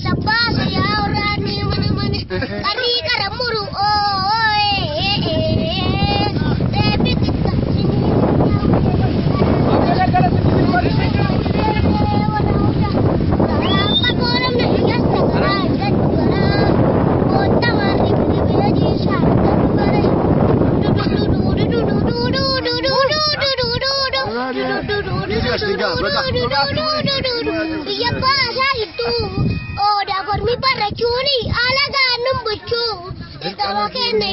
Sabase ya orang ni mana-mana. Kari karamuru tapi kita iya bahasa itu. Oh, dah kormi para curi, ala ganum bucu. Kita makan ni.